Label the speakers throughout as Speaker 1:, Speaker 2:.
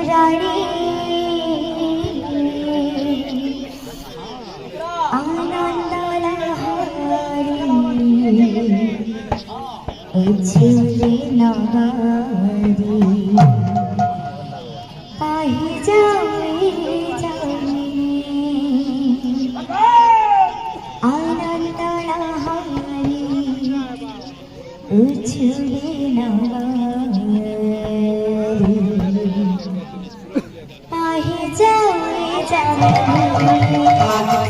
Speaker 1: রানী আনন্দ লহরী উছলে নগরী পাহি যাবে যামিনী আনন্দ লহরী উছলে নগরী পাহি যাবে যামিনী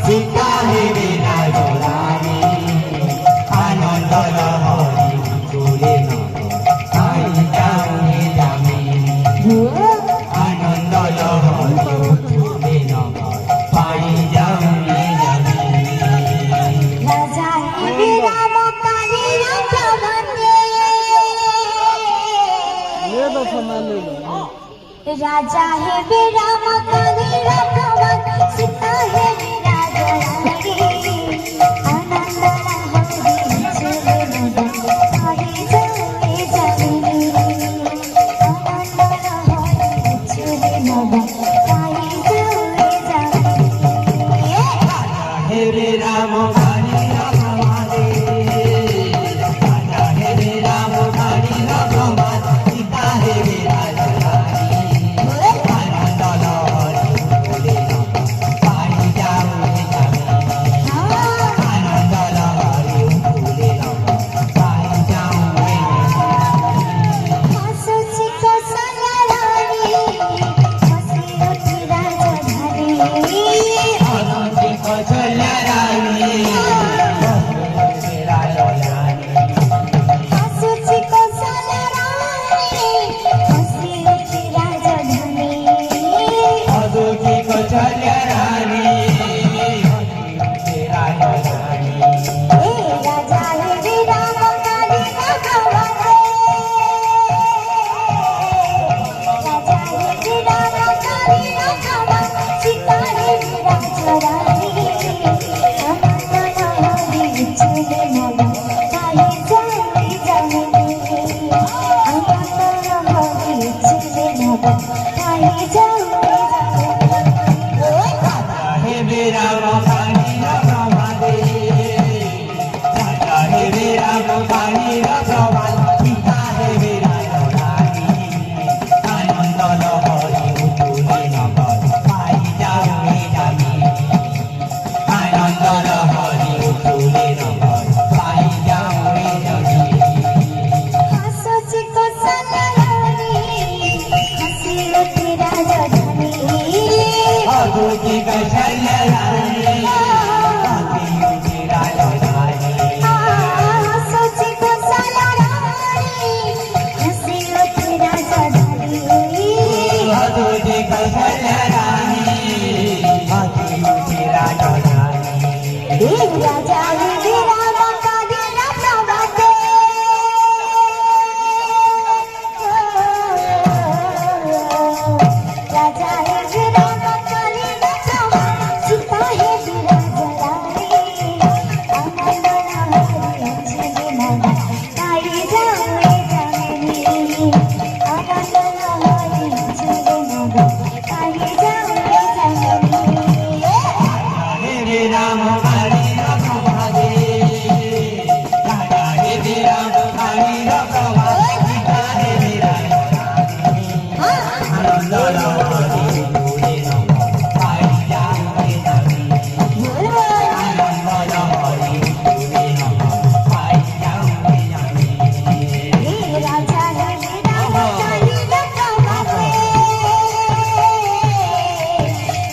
Speaker 2: সীতা হে বিরাজ রানী আনন্দ লহরী উছলে নগর পাহি যাবে যামিনী আনন্দ লহরী উছলে নগর পাহি যাবে যামিনী
Speaker 1: রাজা হে রাম কালীর প্রবন্ধে রাজা হে রাম কালীর প্রবন্ধ সীতা হে বিরাজ রানী আনন্দ লহরী উছলে নগর পাহি যাবে যামিনী আনন্দ লহরী উছলে নগর পাহি যাবে যামিনী
Speaker 2: হে রে রাম কালী রামমাদে রাজা হে রে রাম কালী রামমাদ সীতা হে বিরাজ রানী আনন্দ লহরী উছলে নগর পাহি যাবে যামিনী আনন্দ লহরী উছলে নগর পাহি যাবে যামিনী
Speaker 1: হাসছি কৌশল্যা রানী হাসি উঠি রাজধানী
Speaker 2: অনন্তি কৌশল্যা রানী
Speaker 1: হাসছি কৌশল্যা রানী হাসি উঠি রাজধানী
Speaker 2: অদুতি কৌশল্যা রানী রাজধানী
Speaker 1: এ রাজা হে রাম কালী রাঘবনে রাজা হে রাম কালী রাঘবনে সীতা হে বিরাজ রানী আনন্দ লহরী উছলে নগর পাহি যাবে যামিনী আনন্দ লহরী উছলে নগর পাহি যাবে যামিনী
Speaker 2: হে বিরাম কালী রামমাদে রাজা হে বিরাম কালী রামমাদ সীতা হে বিরাজ রানী আনন্দ লহরী উছলে নগর পাহি যাবে যামিনী আনন্দ লহরী উছলে নগর পাহি যাবে যামিনী
Speaker 1: হাসছি কৌশল্যা রানী হাসি উঠি রাজধানী
Speaker 2: অদুতি কৌশল্যা রানী অদুতি রাজধানী
Speaker 1: হাসছি কৌশল্যা রানী হাসি উঠি রাজধানী
Speaker 2: অদুতি কৌশল্যা রানী অদুতি রাজধানী
Speaker 1: রাজা হে রাম কালীর প্রবন্ধে রাজা হে রাম কালীর প্রবন্ধে সীতা হে বিরাজ রানী আনন্দ লহরী উছলে নগর পাহি যাবে যামিনী আনন্দ লহরী উছলে নগর পাহি যাবে যামিনী
Speaker 2: হে রে রাম কালী রামমাদে রাজা হে বিরাম কালী রামমাদ সীতা হে বিরাজ রানী আনন্দ লহরী উছলে নগর পাহি যাবে যামিনী আনন্দ লহরী উছলে নগর পাহি যাবে যামিনী
Speaker 1: রাজা হে রাম কালীর প্রবন্ধে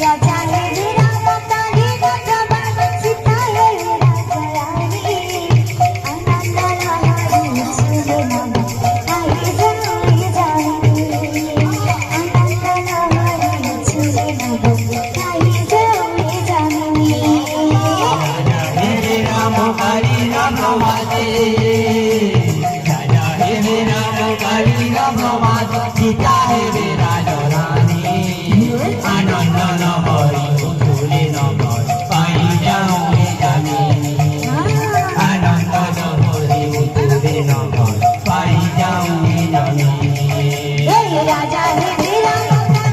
Speaker 1: রাজা হে রাম কালীর প্রবন্ধে সীতা হে বিরাজ রানী আনন্দ লহরী উছলে নগর পাহি যাবে যামিনী আনন্দ লহরী উছলে নগর পাহি যাবে যামিনী
Speaker 2: হে রাম কালী রামমাদে রাজা হে রাম কালী রামমাদ সীতা হে বিরাজ রানী আনন্দ লহরী উছলে নগর পাহি যাবে যামিনী আনন্দ লহরী উছলে নগর পাহি যাবে যামিনী
Speaker 1: রাজা হে রাম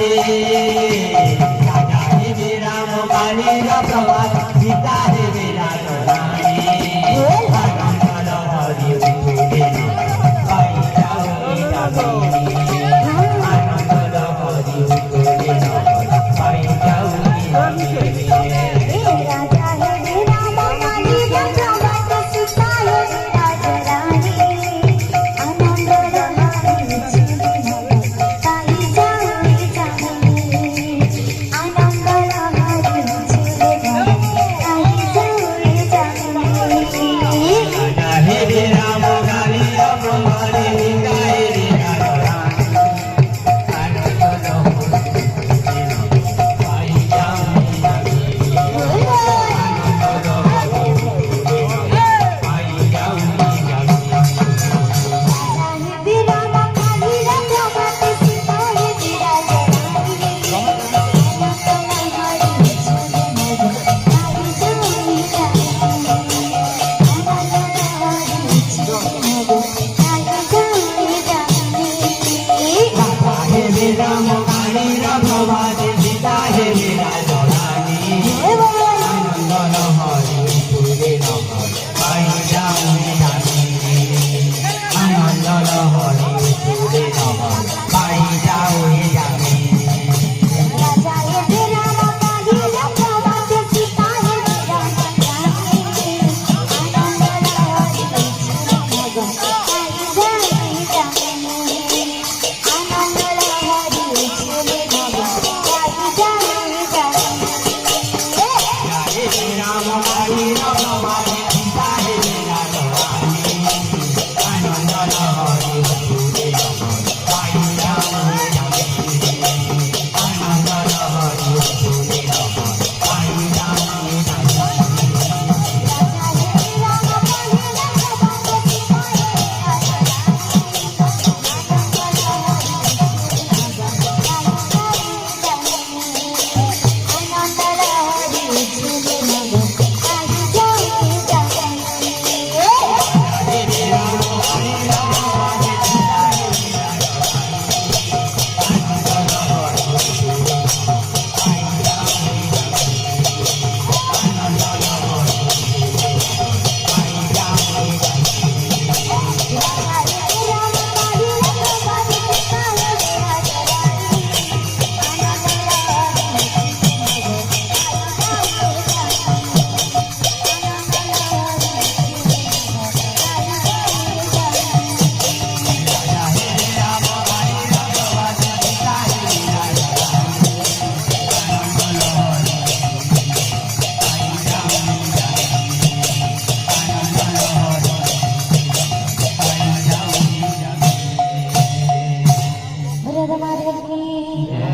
Speaker 2: प्रभाते राजा हे मेरा मुखारी का प्रभात सीता हे मेरा रानी आनंद लहरी उठे पाई जाऊं जामी आनंद लहरी उठे पाई जाऊं जामी
Speaker 1: राजा है मेरा मुखारी का प्रभात सीता है मेरा रानी आनंद लहरी पाई जाऊं जामी आनंद लहरी पाई जाऊं जामी
Speaker 2: राजा हे मेरा मुखारी का प्रभात सीता हे मेरा रानी आनंद लहरी पाई जाऊं जामी
Speaker 1: Bye.